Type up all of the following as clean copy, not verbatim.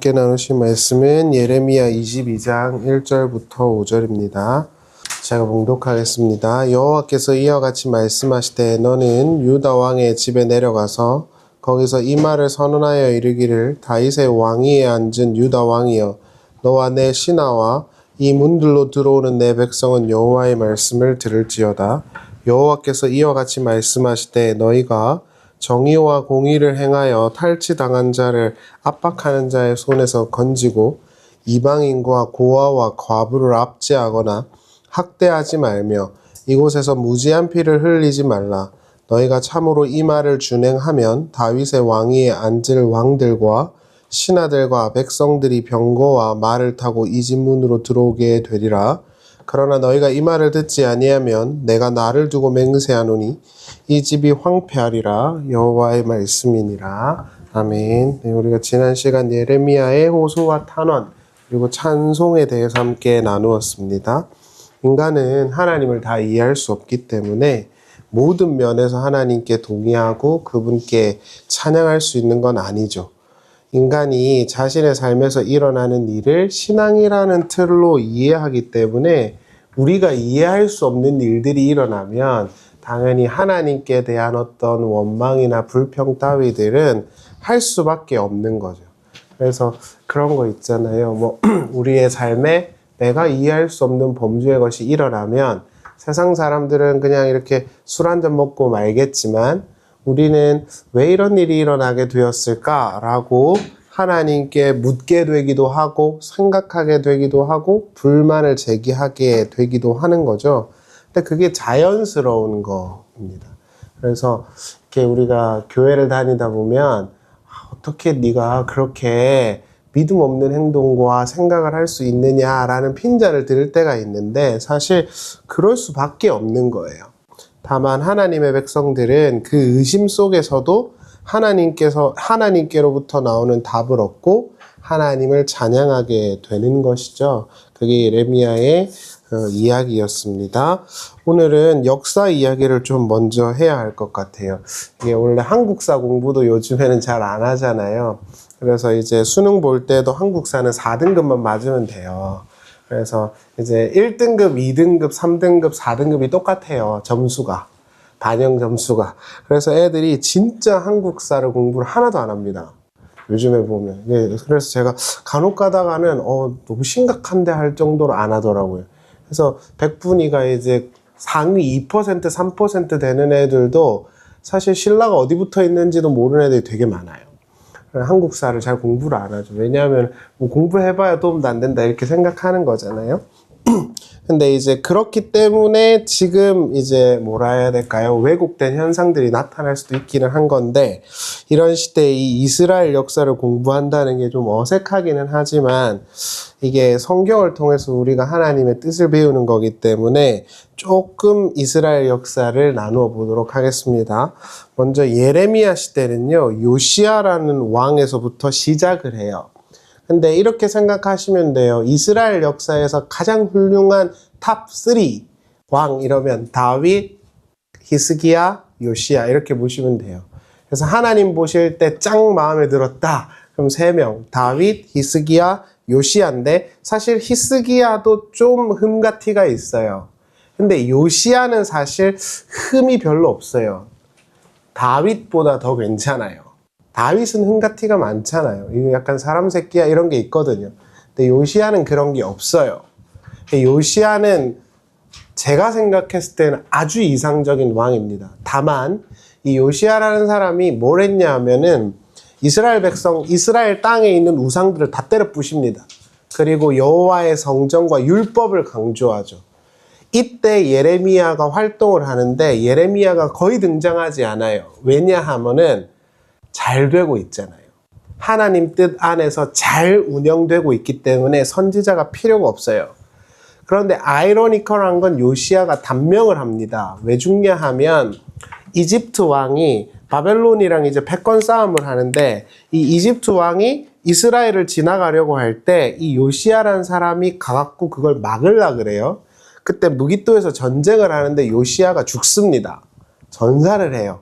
함께 나누실 말씀은 예레미야 22장 1절부터 5절입니다. 제가 봉독하겠습니다. 여호와께서 이와 같이 말씀하시되 너는 유다 왕의 집에 내려가서 거기서 이 말을 선언하여 이르기를 다윗의 왕위에 앉은 유다 왕이여 너와 내 신하와 이 문들로 들어오는 내 백성은 여호와의 말씀을 들을지어다. 여호와께서 이와 같이 말씀하시되 너희가 정의와 공의를 행하여 탈취당한 자를 압박하는 자의 손에서 건지고 이방인과 고아와 과부를 압제하거나 학대하지 말며 이곳에서 무지한 피를 흘리지 말라. 너희가 참으로 이 말을 준행하면 다윗의 왕위에 앉을 왕들과 신하들과 백성들이 병거와 말을 타고 이 집 문으로 들어오게 되리라. 그러나 너희가 이 말을 듣지 아니하면 내가 나를 두고 맹세하노니 이 집이 황폐하리라. 여호와의 말씀이니라. 아멘. 네, 우리가 지난 시간 예레미야의 호소와 탄원 그리고 찬송에 대해서 함께 나누었습니다. 인간은 하나님을 다 이해할 수 없기 때문에 모든 면에서 하나님께 동의하고 그분께 찬양할 수 있는 건 아니죠. 인간이 자신의 삶에서 일어나는 일을 신앙이라는 틀로 이해하기 때문에 우리가 이해할 수 없는 일들이 일어나면 당연히 하나님께 대한 어떤 원망이나 불평 따위들은 할 수밖에 없는 거죠. 그래서 그런 거 있잖아요. 우리의 삶에 내가 이해할 수 없는 범죄의 것이 일어나면 세상 사람들은 그냥 이렇게 술 한잔 먹고 말겠지만 우리는 왜 이런 일이 일어나게 되었을까라고 하나님께 묻게 되기도 하고 생각하게 되기도 하고 불만을 제기하게 되기도 하는 거죠. 근데 그게 자연스러운 겁니다. 그래서 이렇게 우리가 교회를 다니다 보면 어떻게 네가 그렇게 믿음 없는 행동과 생각을 할 수 있느냐라는 핀잔을 들을 때가 있는데 사실 그럴 수밖에 없는 거예요. 다만 하나님의 백성들은 그 의심 속에서도 하나님께로부터 나오는 답을 얻고 하나님을 찬양하게 되는 것이죠. 그게 예레미야의 이야기였습니다. 오늘은 역사 이야기를 좀 먼저 해야 할 것 같아요. 이게 원래 한국사 공부도 요즘에는 잘 안 하잖아요. 그래서 이제 수능 볼 때도 한국사는 4등급만 맞으면 돼요. 그래서 이제 1등급, 2등급, 3등급, 4등급이 똑같아요. 점수가. 반영 점수가. 그래서 애들이 진짜 한국사를 공부를 하나도 안 합니다. 요즘에 보면. 네, 그래서 제가 간혹 가다가는 너무 심각한데 할 정도로 안 하더라고요. 그래서 100분위가 이제 상위 2%, 3% 되는 애들도 사실 신라가 어디 붙어 있는지도 모르는 애들이 되게 많아요. 한국사를 잘 공부를 안 하죠. 왜냐하면 공부해봐야 도움도 안 된다 이렇게 생각하는 거잖아요. 근데 이제 그렇기 때문에 지금 이제 뭐라 해야 될까요? 왜곡된 현상들이 나타날 수도 있기는 한 건데 이런 시대에 이 이스라엘 역사를 공부한다는 게 좀 어색하기는 하지만 이게 성경을 통해서 우리가 하나님의 뜻을 배우는 거기 때문에 조금 이스라엘 역사를 나누어 보도록 하겠습니다. 먼저 예레미야 시대는요, 요시야라는 왕에서부터 시작을 해요. 근데 이렇게 생각하시면 돼요. 이스라엘 역사에서 가장 훌륭한 탑3 왕 이러면 다윗, 히스기야, 요시야 이렇게 보시면 돼요. 그래서 하나님 보실 때 짱 마음에 들었다. 그럼 3명 다윗, 히스기야, 요시야인데 사실 히스기야도 좀 흠과 티가 있어요. 근데 요시야는 사실 흠이 별로 없어요. 다윗보다 더 괜찮아요. 다윗은 흠과 티가 많잖아요. 이거 약간 사람 새끼야 이런 게 있거든요. 근데 요시야는 그런 게 없어요. 요시야는 제가 생각했을 때는 아주 이상적인 왕입니다. 다만 이 요시야라는 사람이 뭘 했냐 하면은 이스라엘 백성, 이스라엘 땅에 있는 우상들을 다 때려 부십니다. 그리고 여호와의 성전과 율법을 강조하죠. 이때 예레미야가 활동을 하는데 예레미야가 거의 등장하지 않아요. 왜냐하면은 잘 되고 있잖아요. 하나님 뜻 안에서 잘 운영되고 있기 때문에 선지자가 필요가 없어요. 그런데 아이러니컬한 건 요시야가 단명을 합니다. 왜 죽냐 하면 이집트 왕이 바벨론이랑 이제 패권 싸움을 하는데 이 이집트 왕이 이스라엘을 지나가려고 할 때 이 요시야라는 사람이 가갖고 그걸 막으려 그래요. 그때 무깃도에서 전쟁을 하는데 요시야가 죽습니다. 전사를 해요.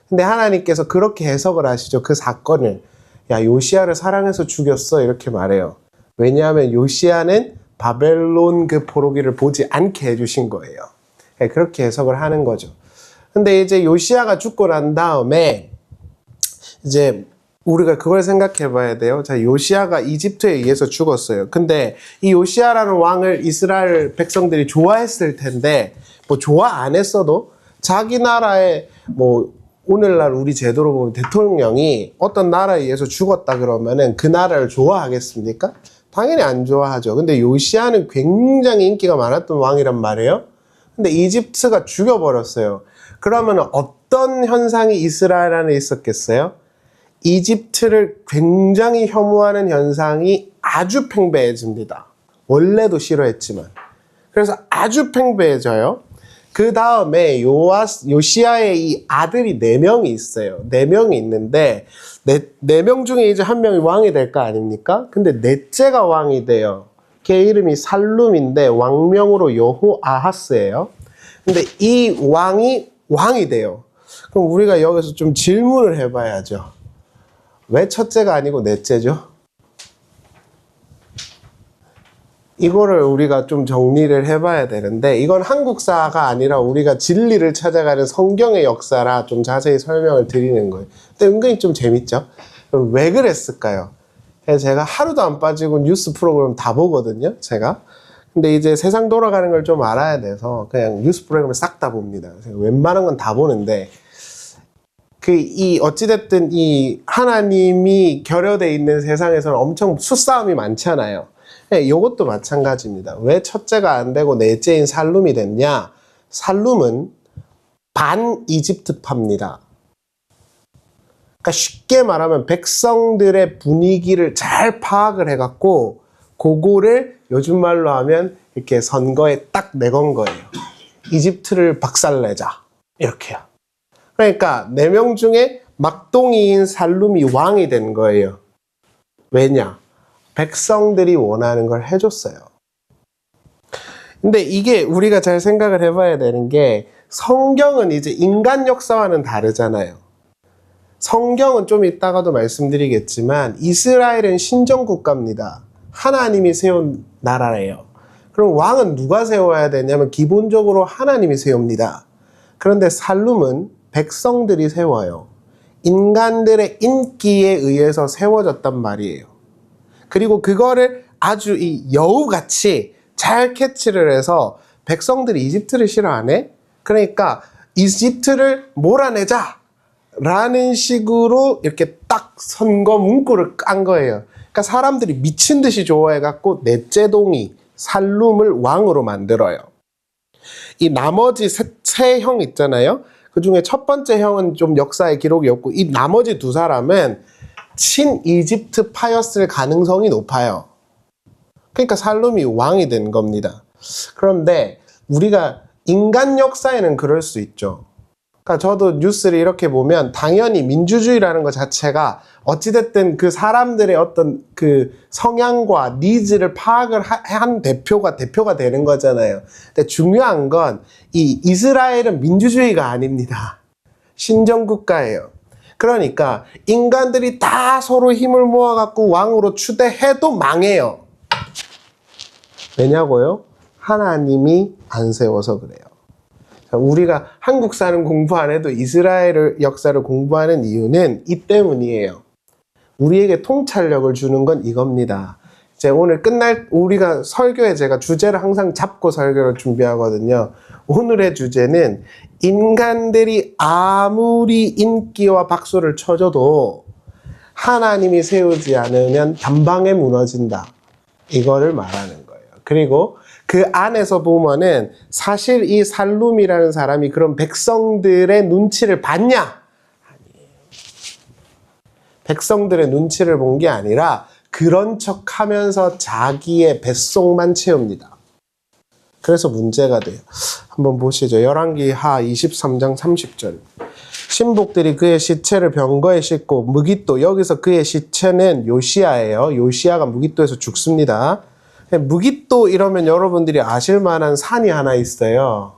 근데 하나님께서 그렇게 해석을 하시죠. 그 사건을. 야, 요시야를 사랑해서 죽였어. 이렇게 말해요. 왜냐하면 요시야는 바벨론 그 포로기를 보지 않게 해주신 거예요. 그렇게 해석을 하는 거죠. 근데 이제 요시야가 죽고 난 다음에 이제 우리가 그걸 생각해 봐야 돼요. 자, 요시야가 이집트에 의해서 죽었어요. 근데 이 요시야라는 왕을 이스라엘 백성들이 좋아했을 텐데, 뭐 좋아 안 했어도 자기 나라의 뭐 오늘날 우리 제도로 보면 대통령이 어떤 나라에 의해서 죽었다 그러면은 그 나라를 좋아하겠습니까? 당연히 안 좋아하죠. 근데 요시야는 굉장히 인기가 많았던 왕이란 말이에요. 근데 이집트가 죽여버렸어요. 그러면 어떤 현상이 이스라엘 안에 있었겠어요? 이집트를 굉장히 혐오하는 현상이 아주 팽배해집니다. 원래도 싫어했지만. 그래서 아주 팽배해져요. 그 다음에 요시야의 이 아들이 4명이 있어요. 4명이 있는데 4명 중에 이제 한 명이 왕이 될 거 아닙니까? 근데 넷째가 왕이 돼요. 걔 이름이 살룸인데 왕명으로 여호아하스예요. 근데 이 왕이 돼요. 그럼 우리가 여기서 좀 질문을 해봐야죠. 왜 첫째가 아니고 넷째죠? 이거를 우리가 좀 정리를 해봐야 되는데, 이건 한국사가 아니라 우리가 진리를 찾아가는 성경의 역사라 좀 자세히 설명을 드리는 거예요. 근데 은근히 좀 재밌죠? 그럼 왜 그랬을까요? 제가 하루도 안 빠지고 뉴스 프로그램 다 보거든요, 제가. 근데 이제 세상 돌아가는 걸 좀 알아야 돼서 그냥 뉴스 프로그램을 싹 다 봅니다. 웬만한 건 다 보는데, 어찌됐든 이 하나님이 결여되어 있는 세상에서는 엄청 수싸움이 많잖아요. 네, 이것도 마찬가지입니다. 왜 첫째가 안 되고 넷째인 살룸이 됐냐? 살룸은 반 이집트파입니다. 그러니까 쉽게 말하면 백성들의 분위기를 잘 파악을 해갖고 그거를 요즘 말로 하면 이렇게 선거에 딱 내건 거예요. 이집트를 박살내자. 이렇게요. 그러니까 4명 중에 막동이인 살룸이 왕이 된 거예요. 왜냐? 백성들이 원하는 걸 해줬어요. 근데 이게 우리가 잘 생각을 해봐야 되는 게, 성경은 이제 인간 역사와는 다르잖아요. 성경은 좀 이따가도 말씀드리겠지만 이스라엘은 신정국가입니다. 하나님이 세운 나라예요. 그럼 왕은 누가 세워야 되냐면 기본적으로 하나님이 세웁니다. 그런데 살룸은 백성들이 세워요. 인간들의 인기에 의해서 세워졌단 말이에요. 그리고 그거를 아주 이 여우같이 잘 캐치를 해서 백성들이 이집트를 싫어하네? 그러니까 이집트를 몰아내자! 라는 식으로 이렇게 딱 선거 문구를 깐 거예요. 그러니까 사람들이 미친 듯이 좋아해갖고 넷째 동이 살룸을 왕으로 만들어요. 이 나머지 세 형 있잖아요. 그 중에 첫 번째 형은 좀 역사의 기록이 없고, 이 나머지 2사람은 친 이집트 파였을 가능성이 높아요. 그러니까 살룸이 왕이 된 겁니다. 그런데 우리가 인간 역사에는 그럴 수 있죠. 그러니까 저도 뉴스를 이렇게 보면 당연히 민주주의라는 것 자체가 어찌됐든 그 사람들의 어떤 그 성향과 니즈를 파악을 한 대표가 되는 거잖아요. 근데 중요한 건 이 이스라엘은 민주주의가 아닙니다. 신정국가예요. 그러니까 인간들이 다 서로 힘을 모아갖고 왕으로 추대해도 망해요. 왜냐고요? 하나님이 안 세워서 그래요. 우리가 한국사는 공부 안 해도 이스라엘 역사를 공부하는 이유는 이 때문이에요. 우리에게 통찰력을 주는 건 이겁니다. 이제 오늘 우리가 설교에 제가 주제를 항상 잡고 설교를 준비하거든요. 오늘의 주제는 인간들이 아무리 인기와 박수를 쳐줘도 하나님이 세우지 않으면 단방에 무너진다. 이거를 말하는 거예요. 그리고 그 안에서 보면은 사실 이 살룸이라는 사람이 그런 백성들의 눈치를 봤냐? 아니에요. 백성들의 눈치를 본 게 아니라 그런 척 하면서 자기의 뱃속만 채웁니다. 그래서 문제가 돼요. 한번 보시죠. 열왕기하 23장 30절. 신복들이 그의 시체를 병거에 싣고 무깃도, 여기서 그의 시체는 요시야예요. 요시야가 무깃도에서 죽습니다. 무깃도 이러면 여러분들이 아실 만한 산이 하나 있어요.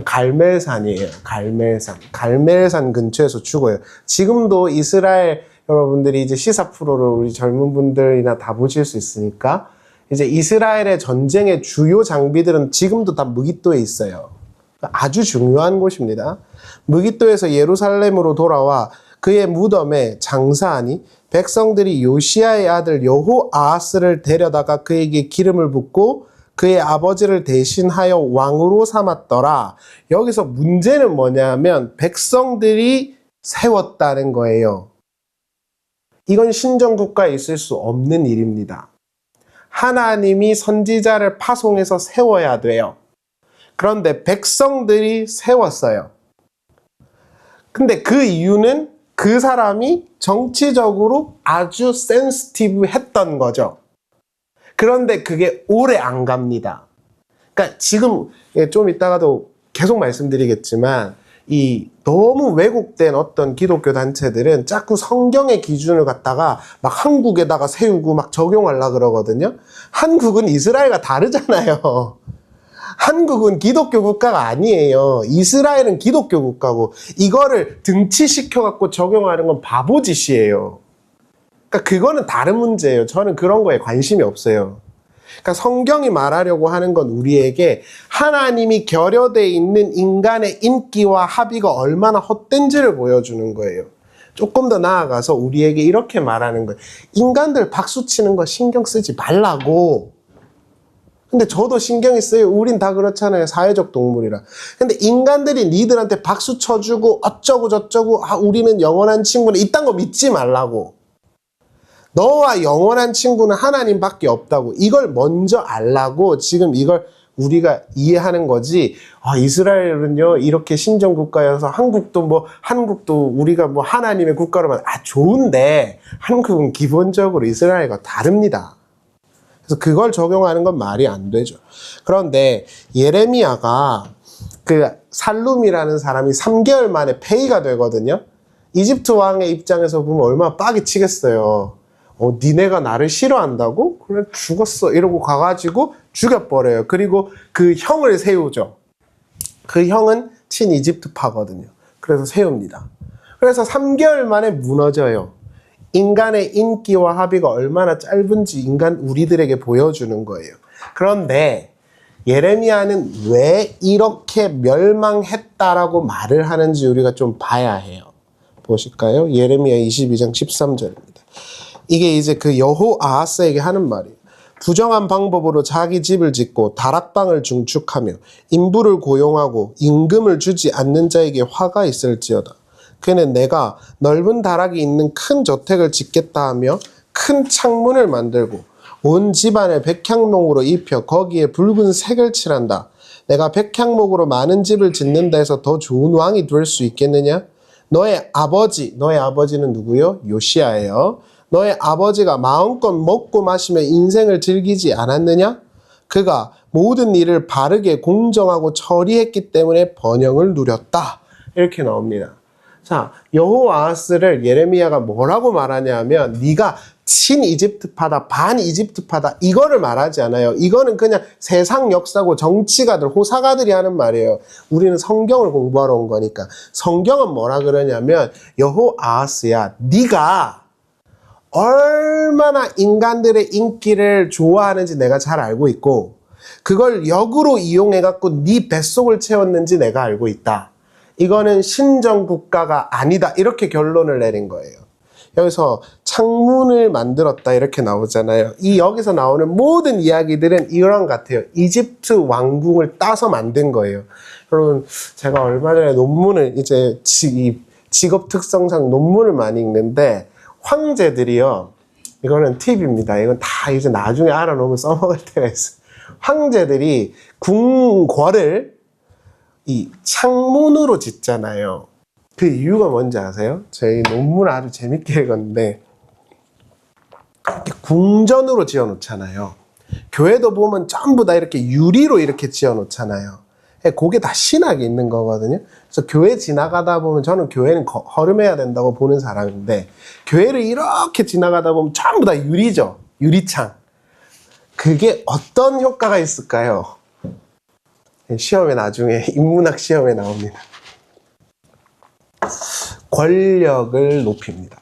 갈멜산이에요. 갈멜산 근처에서 죽어요. 지금도 이스라엘 여러분들이 이제 시사 프로를 우리 젊은 분들이나 다 보실 수 있으니까 이제 이스라엘의 전쟁의 주요 장비들은 지금도 다 무깃도에 있어요. 아주 중요한 곳입니다. 무깃도에서 예루살렘으로 돌아와 그의 무덤에 장사하니 백성들이 요시야의 아들 여호아하스를 데려다가 그에게 기름을 붓고 그의 아버지를 대신하여 왕으로 삼았더라. 여기서 문제는 뭐냐면 백성들이 세웠다는 거예요. 이건 신정국가에 있을 수 없는 일입니다. 하나님이 선지자를 파송해서 세워야 돼요. 그런데 백성들이 세웠어요. 근데 그 이유는 그 사람이 정치적으로 아주 센시티브 했던 거죠. 그런데 그게 오래 안 갑니다. 그러니까 지금 좀 이따가도 계속 말씀드리겠지만 이 너무 왜곡된 어떤 기독교 단체들은 자꾸 성경의 기준을 갖다가 막 한국에다가 세우고 막 적용하려고 그러거든요. 한국은 이스라엘과 다르잖아요. 한국은 기독교 국가가 아니에요. 이스라엘은 기독교 국가고 이거를 등치시켜갖고 적용하는 건 바보짓이에요. 그러니까 그거는 다른 문제예요. 저는 그런 거에 관심이 없어요. 그러니까 성경이 말하려고 하는 건 우리에게 하나님이 결여되어 있는 인간의 인기와 합의가 얼마나 헛된지를 보여주는 거예요. 조금 더 나아가서 우리에게 이렇게 말하는 거예요. 인간들 박수 치는 거 신경 쓰지 말라고. 근데 저도 신경이 쓰여요. 우린 다 그렇잖아요. 사회적 동물이라. 근데 인간들이 니들한테 박수 쳐주고 어쩌고 저쩌고 우리는 영원한 친구는 이딴 거 믿지 말라고. 너와 영원한 친구는 하나님밖에 없다고. 이걸 먼저 알라고 지금 이걸 우리가 이해하는 거지. 이스라엘은요 이렇게 신정국가여서 한국도 우리가 뭐 하나님의 국가로만 좋은데 한국은 기본적으로 이스라엘과 다릅니다. 그래서 그걸 적용하는 건 말이 안 되죠. 그런데 예레미야가 그 살룸이라는 사람이 3개월 만에 폐위가 되거든요. 이집트 왕의 입장에서 보면 얼마나 빡이 치겠어요. 니네가 나를 싫어한다고? 그래 죽었어 이러고 가가지고 죽여버려요. 그리고 그 형을 세우죠. 그 형은 친이집트파거든요. 그래서 세웁니다. 그래서 3개월 만에 무너져요. 인간의 인기와 합의가 얼마나 짧은지 우리들에게 보여주는 거예요. 그런데 예레미야는 왜 이렇게 멸망했다라고 말을 하는지 우리가 좀 봐야 해요. 보실까요? 예레미야 22장 13절입니다. 이게 이제 그 여호아하스에게 하는 말이에요. 부정한 방법으로 자기 집을 짓고 다락방을 중축하며 인부를 고용하고 임금을 주지 않는 자에게 화가 있을지어다. 그는 내가 넓은 다락이 있는 큰 저택을 짓겠다 하며 큰 창문을 만들고 온 집안을 백향목으로 입혀 거기에 붉은 색을 칠한다. 내가 백향목으로 많은 집을 짓는다 해서 더 좋은 왕이 될 수 있겠느냐? 너의 아버지는 누구요? 요시야예요. 너의 아버지가 마음껏 먹고 마시며 인생을 즐기지 않았느냐? 그가 모든 일을 바르게 공정하고 처리했기 때문에 번영을 누렸다. 이렇게 나옵니다. 자, 여호아하스를 예레미야가 뭐라고 말하냐면 네가 친이집트파다, 반이집트파다 이거를 말하지 않아요. 이거는 그냥 세상 역사고 정치가들, 호사가들이 하는 말이에요. 우리는 성경을 공부하러 온 거니까. 성경은 뭐라 그러냐면 여호아하스야, 네가 얼마나 인간들의 인기를 좋아하는지 내가 잘 알고 있고 그걸 역으로 이용해갖고 네 뱃속을 채웠는지 내가 알고 있다. 이거는 신정국가가 아니다. 이렇게 결론을 내린 거예요. 여기서 창문을 만들었다 이렇게 나오잖아요. 여기서 나오는 모든 이야기들은 이런 것 같아요. 이집트 왕궁을 따서 만든 거예요. 여러분 제가 얼마 전에 논문을 이제 직업 특성상 논문을 많이 읽는데 황제들이요. 이거는 팁입니다. 이건 다 이제 나중에 알아놓으면 써먹을 때가 있어요. 황제들이 궁궐을 이 창문으로 짓잖아요. 그 이유가 뭔지 아세요? 저희 논문을 아주 재밌게 읽었는데 이렇게 궁전으로 지어 놓잖아요. 교회도 보면 전부 다 이렇게 유리로 이렇게 지어 놓잖아요. 그게 다 신학이 있는 거거든요. 그래서 교회 지나가다 보면 저는 교회는 허름해야 된다고 보는 사람인데 교회를 이렇게 지나가다 보면 전부 다 유리죠. 유리창. 그게 어떤 효과가 있을까요? 시험에 나중에 인문학 시험에 나옵니다. 권력을 높입니다.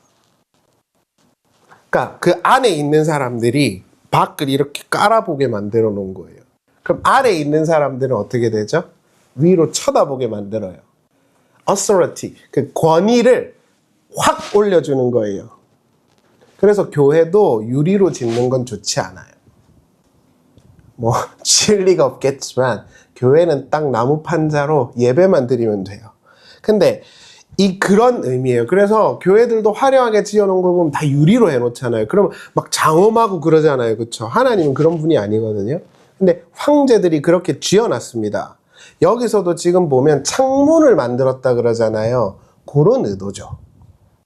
그러니까 그 안에 있는 사람들이 밖을 이렇게 깔아보게 만들어 놓은 거예요. 그럼 아래에 있는 사람들은 어떻게 되죠? 위로 쳐다보게 만들어요. authority, 그 권위를 확 올려주는 거예요. 그래서 교회도 유리로 짓는 건 좋지 않아요. 뭐 지을 리가 없겠지만 교회는 딱 나무 판자로 예배만 드리면 돼요. 근데 그런 의미예요. 그래서 교회들도 화려하게 지어놓은 거 보면 다 유리로 해놓잖아요. 그러면 막 장엄하고 그러잖아요. 그렇죠? 하나님은 그런 분이 아니거든요. 근데 황제들이 그렇게 지어놨습니다. 여기서도 지금 보면 창문을 만들었다 그러잖아요. 그런 의도죠.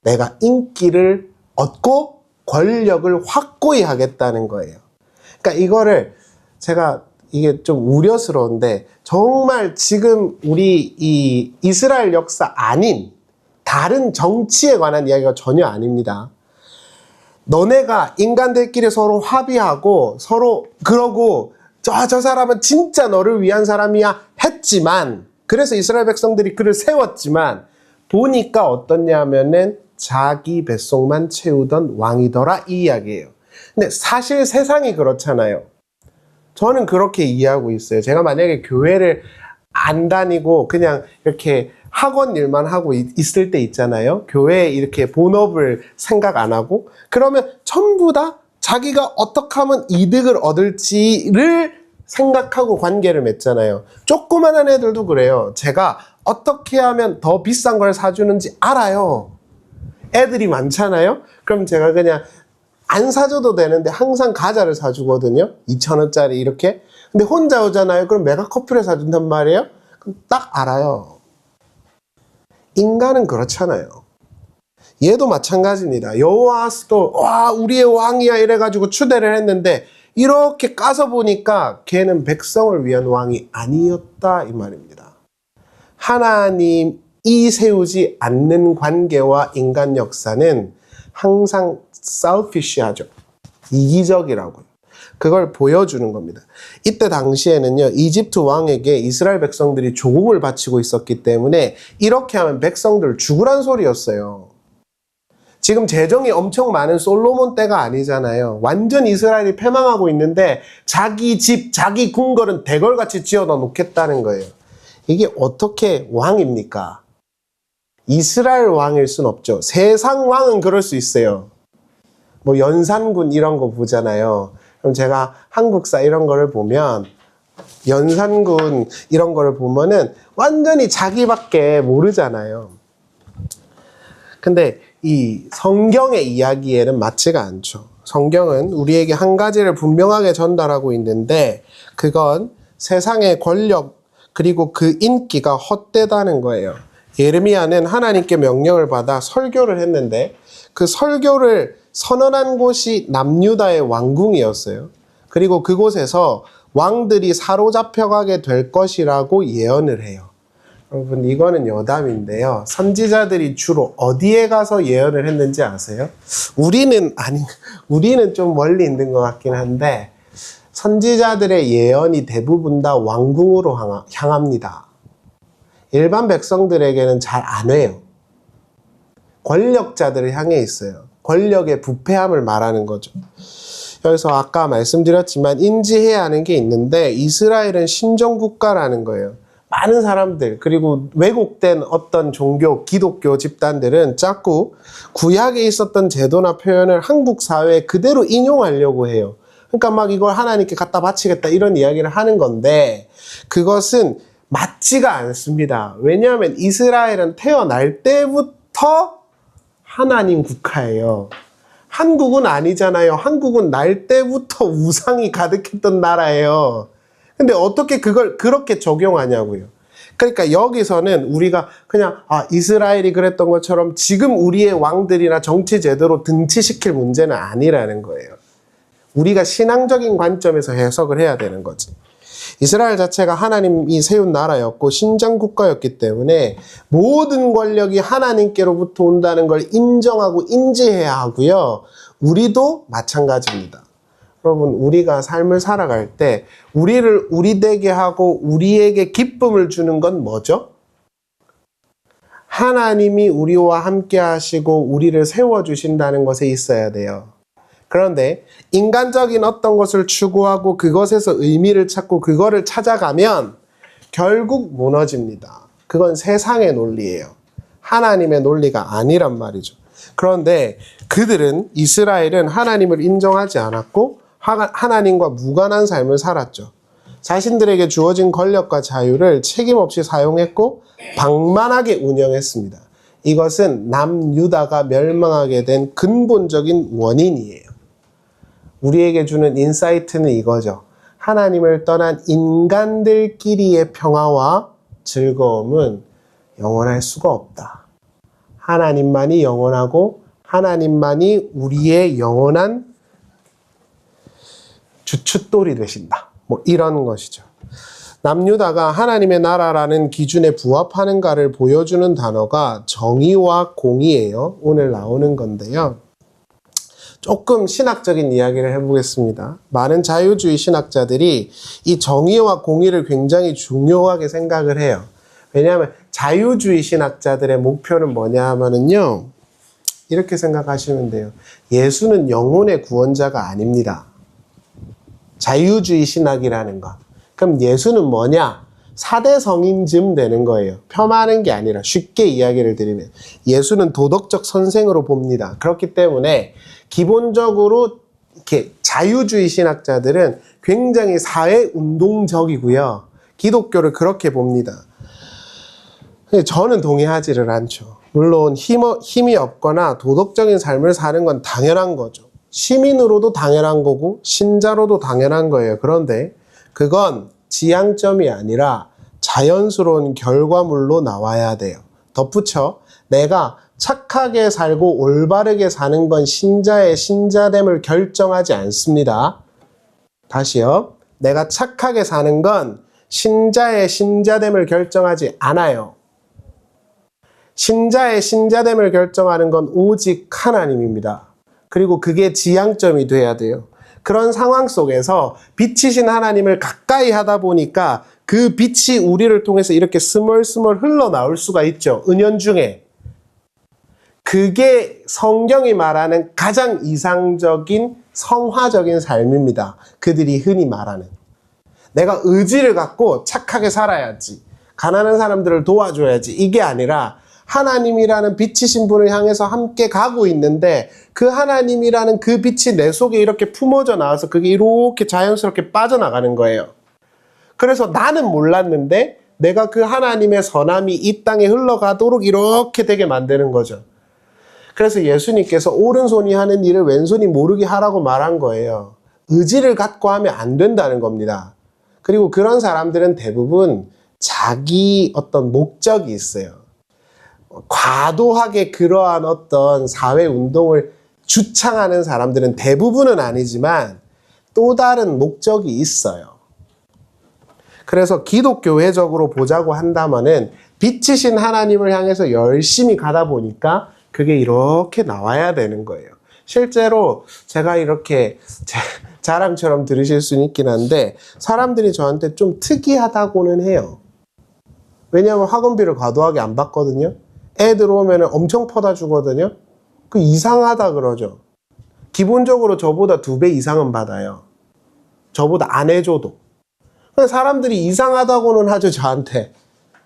내가 인기를 얻고 권력을 확고히 하겠다는 거예요. 그러니까 이거를 제가 이게 좀 우려스러운데 정말 지금 우리 이 이스라엘 역사 아닌 다른 정치에 관한 이야기가 전혀 아닙니다. 너네가 인간들끼리 서로 합의하고 서로 그러고 저 사람은 진짜 너를 위한 사람이야 했지만, 그래서 이스라엘 백성들이 그를 세웠지만 보니까 어떻냐 하면은 자기 뱃속만 채우던 왕이더라 이 이야기예요. 근데 사실 세상이 그렇잖아요. 저는 그렇게 이해하고 있어요. 제가 만약에 교회를 안 다니고 그냥 이렇게 학원 일만 하고 있을 때 있잖아요. 교회에 이렇게 본업을 생각 안 하고 그러면 전부 다 자기가 어떻게 하면 이득을 얻을지를 생각하고 관계를 맺잖아요. 조그만한 애들도 그래요. 제가 어떻게 하면 더 비싼 걸 사주는지 알아요. 애들이 많잖아요. 그럼 제가 그냥 안 사줘도 되는데 항상 과자를 사주거든요. 2,000원짜리 이렇게. 근데 혼자 오잖아요. 그럼 메가커피를 사준단 말이에요. 그럼 딱 알아요. 인간은 그렇잖아요. 얘도 마찬가지입니다. 여호와스도 와 우리의 왕이야 이래가지고 추대를 했는데 이렇게 까서 보니까 걔는 백성을 위한 왕이 아니었다 이 말입니다. 하나님이 세우지 않는 관계와 인간 역사는 항상 selfish하죠. 이기적이라고요. 그걸 보여주는 겁니다. 이때 당시에는요, 이집트 왕에게 이스라엘 백성들이 조공을 바치고 있었기 때문에 이렇게 하면 백성들 죽으란 소리였어요. 지금 재정이 엄청 많은 솔로몬 때가 아니잖아요. 완전 이스라엘이 패망하고 있는데 자기 집, 자기 궁궐은 대궐같이 지어다 놓겠다는 거예요. 이게 어떻게 왕입니까? 이스라엘 왕일 순 없죠. 세상 왕은 그럴 수 있어요. 뭐 연산군 이런 거 보잖아요. 그럼 제가 한국사 이런 거를 보면 연산군 이런 거를 보면은 완전히 자기밖에 모르잖아요. 근데 이 성경의 이야기에는 맞지가 않죠. 성경은 우리에게 한 가지를 분명하게 전달하고 있는데 그건 세상의 권력 그리고 그 인기가 헛되다는 거예요. 예레미야는 하나님께 명령을 받아 설교를 했는데 그 설교를 선언한 곳이 남유다의 왕궁이었어요. 그리고 그곳에서 왕들이 사로잡혀가게 될 것이라고 예언을 해요. 여러분 이거는 여담인데요. 선지자들이 주로 어디에 가서 예언을 했는지 아세요? 우리는 좀 멀리 있는 것 같긴 한데 선지자들의 예언이 대부분 다 왕궁으로 향합니다. 일반 백성들에게는 잘 안 해요. 권력자들을 향해 있어요. 권력의 부패함을 말하는 거죠. 그래서 아까 말씀드렸지만 인지해야 하는 게 있는데 이스라엘은 신정국가라는 거예요. 많은 사람들 그리고 왜곡된 어떤 종교, 기독교 집단들은 자꾸 구약에 있었던 제도나 표현을 한국 사회에 그대로 인용하려고 해요. 그러니까 막 이걸 하나님께 갖다 바치겠다 이런 이야기를 하는 건데 그것은 맞지가 않습니다. 왜냐하면 이스라엘은 태어날 때부터 하나님 국가예요. 한국은 아니잖아요. 한국은 날 때부터 우상이 가득했던 나라예요. 근데 어떻게 그걸 그렇게 적용하냐고요. 그러니까 여기서는 우리가 그냥 이스라엘이 그랬던 것처럼 지금 우리의 왕들이나 정치 제도로 등치시킬 문제는 아니라는 거예요. 우리가 신앙적인 관점에서 해석을 해야 되는 거지. 이스라엘 자체가 하나님이 세운 나라였고 신장국가였기 때문에 모든 권력이 하나님께로부터 온다는 걸 인정하고 인지해야 하고요. 우리도 마찬가지입니다. 여러분 우리가 삶을 살아갈 때 우리를 우리되게 하고 우리에게 기쁨을 주는 건 뭐죠? 하나님이 우리와 함께 하시고 우리를 세워주신다는 것에 있어야 돼요. 그런데 인간적인 어떤 것을 추구하고 그것에서 의미를 찾고 그거를 찾아가면 결국 무너집니다. 그건 세상의 논리예요. 하나님의 논리가 아니란 말이죠. 그런데 그들은, 이스라엘은 하나님을 인정하지 않았고 하나님과 무관한 삶을 살았죠. 자신들에게 주어진 권력과 자유를 책임 없이 사용했고 방만하게 운영했습니다. 이것은 남유다가 멸망하게 된 근본적인 원인이에요. 우리에게 주는 인사이트는 이거죠. 하나님을 떠난 인간들끼리의 평화와 즐거움은 영원할 수가 없다. 하나님만이 영원하고 하나님만이 우리의 영원한 주춧돌이 되신다. 뭐 이런 것이죠. 남유다가 하나님의 나라라는 기준에 부합하는가를 보여주는 단어가 정의와 공의예요. 오늘 나오는 건데요. 조금 신학적인 이야기를 해보겠습니다. 많은 자유주의 신학자들이 이 정의와 공의를 굉장히 중요하게 생각을 해요. 왜냐하면 자유주의 신학자들의 목표는 뭐냐 하면은요, 이렇게 생각하시면 돼요. 예수는 영혼의 구원자가 아닙니다. 자유주의 신학이라는 거. 그럼 예수는 뭐냐? 4대 성인쯤 되는 거예요. 폄하하는 게 아니라 쉽게 이야기를 드리면 예수는 도덕적 선생으로 봅니다. 그렇기 때문에 기본적으로 이렇게 자유주의 신학자들은 굉장히 사회운동적이고요. 기독교를 그렇게 봅니다. 저는 동의하지를 않죠. 물론 힘이 없거나 도덕적인 삶을 사는 건 당연한 거죠. 시민으로도 당연한 거고 신자로도 당연한 거예요. 그런데 그건 지향점이 아니라 자연스러운 결과물로 나와야 돼요. 덧붙여 내가 착하게 살고 올바르게 사는 건 신자의 신자됨을 결정하지 않습니다. 다시요. 내가 착하게 사는 건 신자의 신자됨을 결정하지 않아요. 신자의 신자됨을 결정하는 건 오직 하나님입니다. 그리고 그게 지향점이 돼야 돼요. 그런 상황 속에서 빛이신 하나님을 가까이 하다 보니까 그 빛이 우리를 통해서 이렇게 스멀스멀 흘러나올 수가 있죠. 은연중에. 그게 성경이 말하는 가장 이상적인 성화적인 삶입니다. 그들이 흔히 말하는. 내가 의지를 갖고 착하게 살아야지. 가난한 사람들을 도와줘야지. 이게 아니라 하나님이라는 빛이신 분을 향해서 함께 가고 있는데 그 하나님이라는 그 빛이 내 속에 이렇게 품어져 나와서 그게 이렇게 자연스럽게 빠져나가는 거예요. 그래서 나는 몰랐는데 내가 그 하나님의 선함이 이 땅에 흘러가도록 이렇게 되게 만드는 거죠. 그래서 예수님께서 오른손이 하는 일을 왼손이 모르게 하라고 말한 거예요. 의지를 갖고 하면 안 된다는 겁니다. 그리고 그런 사람들은 대부분 자기 어떤 목적이 있어요. 과도하게 그러한 어떤 사회운동을 주창하는 사람들은 대부분은 아니지만 또 다른 목적이 있어요. 그래서 기독교회적으로 보자고 한다면은 빛이신 하나님을 향해서 열심히 가다 보니까 그게 이렇게 나와야 되는 거예요. 실제로 제가 이렇게 자랑처럼 들으실 수는 있긴 한데 사람들이 저한테 좀 특이하다고는 해요. 왜냐하면 학원비를 과도하게 안 받거든요. 애들 오면 엄청 퍼다 주거든요. 그 이상하다 그러죠. 기본적으로 저보다 2배 이상은 받아요. 저보다 안 해줘도. 사람들이 이상하다고는 하죠, 저한테.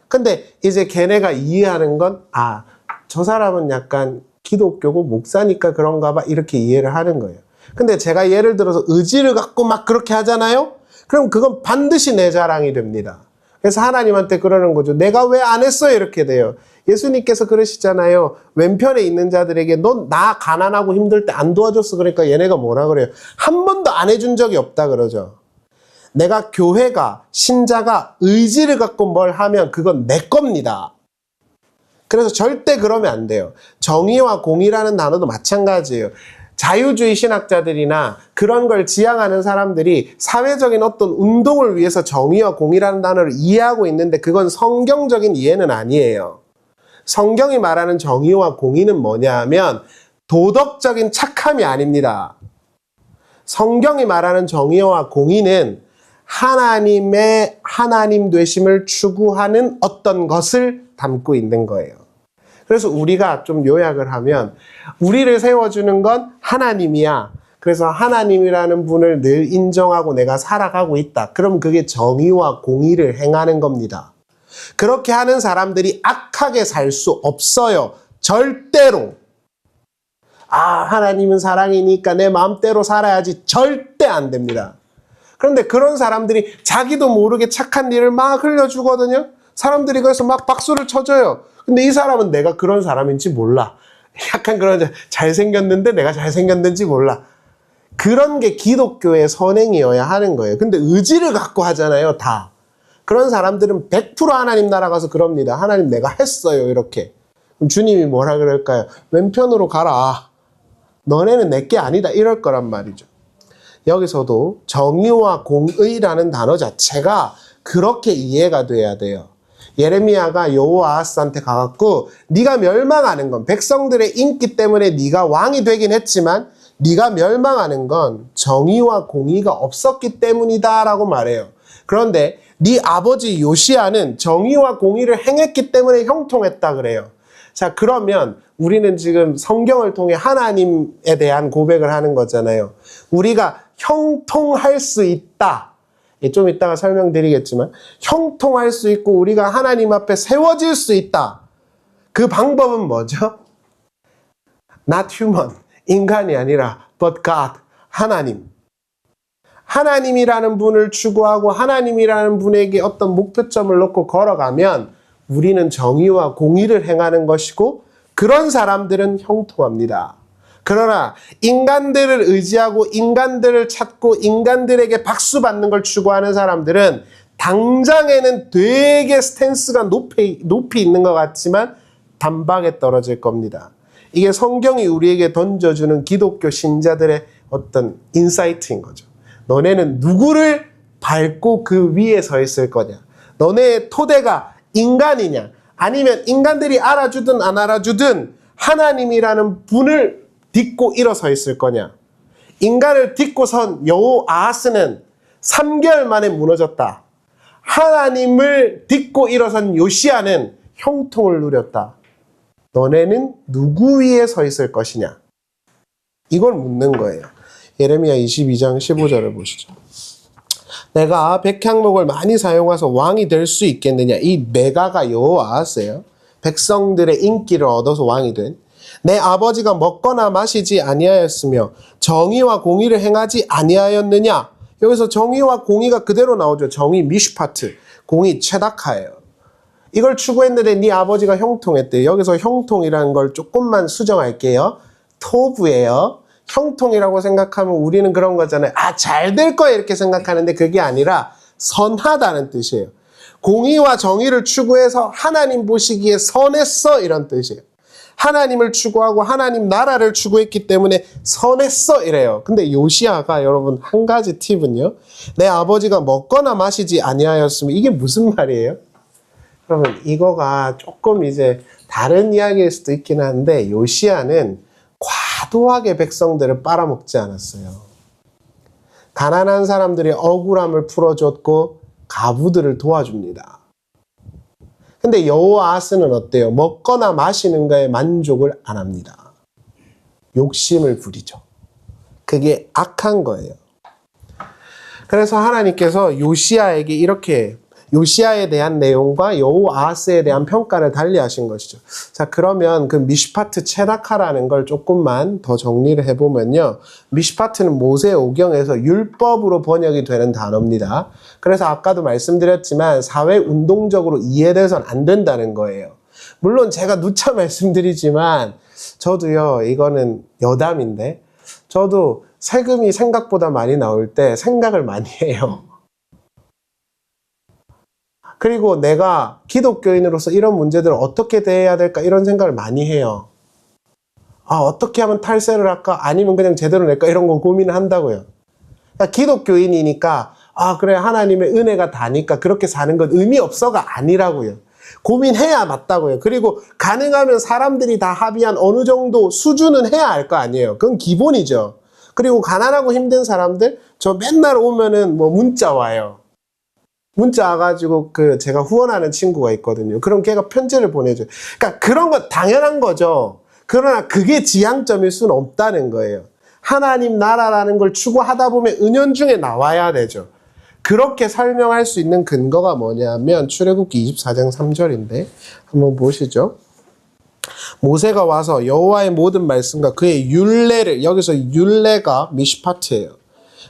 근데 이제 걔네가 이해하는 건, 아, 저 사람은 약간 기독교고 목사니까 그런가 봐, 이렇게 이해를 하는 거예요. 근데 제가 예를 들어서 의지를 갖고 막 그렇게 하잖아요? 그럼 그건 반드시 내 자랑이 됩니다. 그래서 하나님한테 그러는 거죠. 내가 왜 안 했어? 이렇게 돼요. 예수님께서 그러시잖아요. 왼편에 있는 자들에게 넌 나 가난하고 힘들 때 안 도와줬어. 그러니까 얘네가 뭐라 그래요? 한 번도 안 해준 적이 없다 그러죠. 내가 교회가, 신자가 의지를 갖고 뭘 하면 그건 내 겁니다. 그래서 절대 그러면 안 돼요. 정의와 공의라는 단어도 마찬가지예요. 자유주의 신학자들이나 그런 걸 지향하는 사람들이 사회적인 어떤 운동을 위해서 정의와 공의라는 단어를 이해하고 있는데 그건 성경적인 이해는 아니에요. 성경이 말하는 정의와 공의는 뭐냐 하면 도덕적인 착함이 아닙니다. 성경이 말하는 정의와 공의는 하나님의 하나님 되심을 추구하는 어떤 것을 담고 있는 거예요. 그래서 우리가 좀 요약을 하면 우리를 세워주는 건 하나님이야. 그래서 하나님이라는 분을 늘 인정하고 내가 살아가고 있다. 그럼 그게 정의와 공의를 행하는 겁니다. 그렇게 하는 사람들이 악하게 살 수 없어요. 절대로. 하나님은 사랑이니까 내 마음대로 살아야지. 절대 안 됩니다. 그런데 그런 사람들이 자기도 모르게 착한 일을 막 흘려주거든요. 사람들이 그래서 막 박수를 쳐줘요. 근데 이 사람은 내가 그런 사람인지 몰라. 약간 그런 잘생겼는데 내가 잘생겼는지 몰라. 그런 게 기독교의 선행이어야 하는 거예요. 근데 의지를 갖고 하잖아요, 다. 그런 사람들은 100% 하나님 나라 가서 그럽니다. 하나님 내가 했어요, 이렇게. 그럼 주님이 뭐라 그럴까요? 왼편으로 가라. 너네는 내게 아니다. 이럴 거란 말이죠. 여기서도 정의와 공의라는 단어 자체가 그렇게 이해가 돼야 돼요. 예레미야가 여호아하스한테 가갖고 네가 멸망하는 건 백성들의 인기 때문에 네가 왕이 되긴 했지만 네가 멸망하는 건 정의와 공의가 없었기 때문이다 라고 말해요. 그런데 네 아버지 요시야는 정의와 공의를 행했기 때문에 형통했다 그래요. 자, 그러면 우리는 지금 성경을 통해 하나님에 대한 고백을 하는 거잖아요. 우리가 형통할 수 있다. 좀 이따가 설명드리겠지만 형통할 수 있고 우리가 하나님 앞에 세워질 수 있다. 그 방법은 뭐죠? Not human. 인간이 아니라 but God. 하나님. 하나님이라는 분을 추구하고 하나님이라는 분에게 어떤 목표점을 놓고 걸어가면 우리는 정의와 공의를 행하는 것이고 그런 사람들은 형통합니다. 그러나 인간들을 의지하고 인간들을 찾고 인간들에게 박수 받는 걸 추구하는 사람들은 당장에는 되게 스탠스가 높이 있는 것 같지만 단박에 떨어질 겁니다. 이게 성경이 우리에게 던져주는 기독교 신자들의 어떤 인사이트인 거죠. 너네는 누구를 밟고 그 위에 서 있을 거냐? 너네의 토대가 인간이냐? 아니면 인간들이 알아주든 안 알아주든 하나님이라는 분을 딛고 일어서 있을 거냐? 인간을 딛고 선 여호아하스는 3개월 만에 무너졌다. 하나님을 딛고 일어선 요시야는 형통을 누렸다. 너네는 누구 위에 서 있을 것이냐? 이걸 묻는 거예요. 예레미야 22장 15절을 보시죠. 내가 백향목을 많이 사용해서 왕이 될 수 있겠느냐? 이 메가가 여호아하스예요. 백성들의 인기를 얻어서 왕이 된. 내 아버지가 먹거나 마시지 아니하였으며 정의와 공의를 행하지 아니하였느냐? 여기서 정의와 공의가 그대로 나오죠. 정의 미슈파트, 공의 체다카예요. 이걸 추구했는데 네 아버지가 형통했대요. 여기서 형통이라는 걸 조금만 수정할게요. 토부예요. 형통이라고 생각하면 우리는 그런 거잖아요. 잘 될 거야 이렇게 생각하는데 그게 아니라 선하다는 뜻이에요. 공의와 정의를 추구해서 하나님 보시기에 선했어 이런 뜻이에요. 하나님을 추구하고 하나님 나라를 추구했기 때문에 선했어 이래요. 근데 요시야가 여러분 한 가지 팁은요. 내 아버지가 먹거나 마시지 아니하였으면 이게 무슨 말이에요? 그러면 이거가 조금 이제 다른 이야기일 수도 있긴 한데 요시야는 과도하게 백성들을 빨아먹지 않았어요. 가난한 사람들의 억울함을 풀어줬고 가부들을 도와줍니다. 근데 여호아하스는 어때요? 먹거나 마시는 거에 만족을 안 합니다. 욕심을 부리죠. 그게 악한 거예요. 그래서 하나님께서 요시야에게 이렇게 요시야에 대한 내용과 여호아하스에 대한 평가를 달리하신 것이죠. 자, 그러면 그 미슈파트 체다카라는 걸 조금만 더 정리를 해보면요. 미슈파트는 모세오경에서 율법으로 번역이 되는 단어입니다. 그래서 아까도 말씀드렸지만 사회운동적으로 이해돼서는 안 된다는 거예요. 물론 제가 누차 말씀드리지만 저도요, 이거는 여담인데 저도 세금이 생각보다 많이 나올 때 생각을 많이 해요. 그리고 내가 기독교인으로서 이런 문제들을 어떻게 대해야 될까 이런 생각을 많이 해요. 어떻게 하면 탈세를 할까? 아니면 그냥 제대로 낼까? 이런 거 고민을 한다고요. 그러니까 기독교인이니까 그래 하나님의 은혜가 다니까 그렇게 사는 건 의미 없어가 아니라고요. 고민해야 맞다고요. 그리고 가능하면 사람들이 다 합의한 어느 정도 수준은 해야 할 거 아니에요. 그건 기본이죠. 그리고 가난하고 힘든 사람들 저 맨날 오면은 문자 와요. 문자 와가지고 제가 후원하는 친구가 있거든요. 그럼 걔가 편지를 보내줘요. 그러니까 그런 거 당연한 거죠. 그러나 그게 지향점일 수는 없다는 거예요. 하나님 나라라는 걸 추구하다 보면 은연중에 나와야 되죠. 그렇게 설명할 수 있는 근거가 뭐냐면 출애굽기 24장 3절인데 한번 보시죠. 모세가 와서 여호와의 모든 말씀과 그의 율례를, 여기서 율례가 미슈파트예요.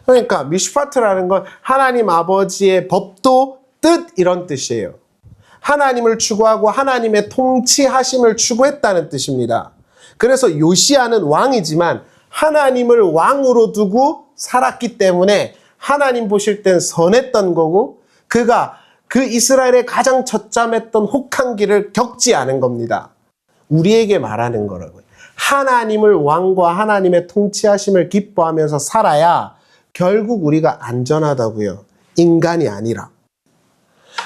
그러니까 미슈파트라는 건 하나님 아버지의 법도 뜻 이런 뜻이에요. 하나님을 추구하고 하나님의 통치하심을 추구했다는 뜻입니다. 그래서 요시야는 왕이지만 하나님을 왕으로 두고 살았기 때문에 하나님 보실 땐 선했던 거고 그가 그 이스라엘의 가장 처참했던 혹한기를 겪지 않은 겁니다. 우리에게 말하는 거라고요. 하나님을 왕과 하나님의 통치하심을 기뻐하면서 살아야 결국 우리가 안전하다고요. 인간이 아니라.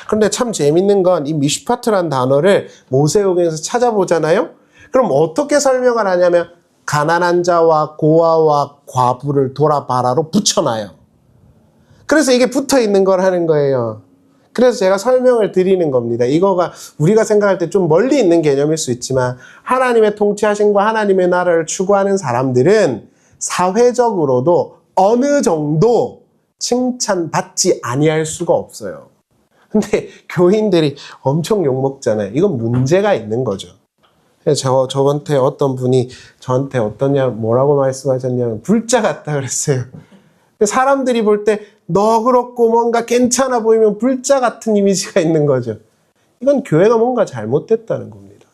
그런데 참 재밌는 건 이 미슈파트란 단어를 모세오경에서 찾아보잖아요. 그럼 어떻게 설명을 하냐면 가난한 자와 고아와 과부를 돌아봐라로 붙여놔요. 그래서 이게 붙어 있는 걸 하는 거예요. 그래서 제가 설명을 드리는 겁니다. 이거가 우리가 생각할 때 좀 멀리 있는 개념일 수 있지만 하나님의 통치하심과 하나님의 나라를 추구하는 사람들은 사회적으로도 어느 정도 칭찬받지 아니할 수가 없어요. 근데 교인들이 엄청 욕먹잖아요. 이건 문제가 있는 거죠. 저한테 어떤 분이 저한테 뭐라고 말씀하셨냐면 불자 같다 그랬어요. 사람들이 볼 때 너 그렇고 뭔가 괜찮아 보이면 불자 같은 이미지가 있는 거죠. 이건 교회가 뭔가 잘못됐다는 겁니다.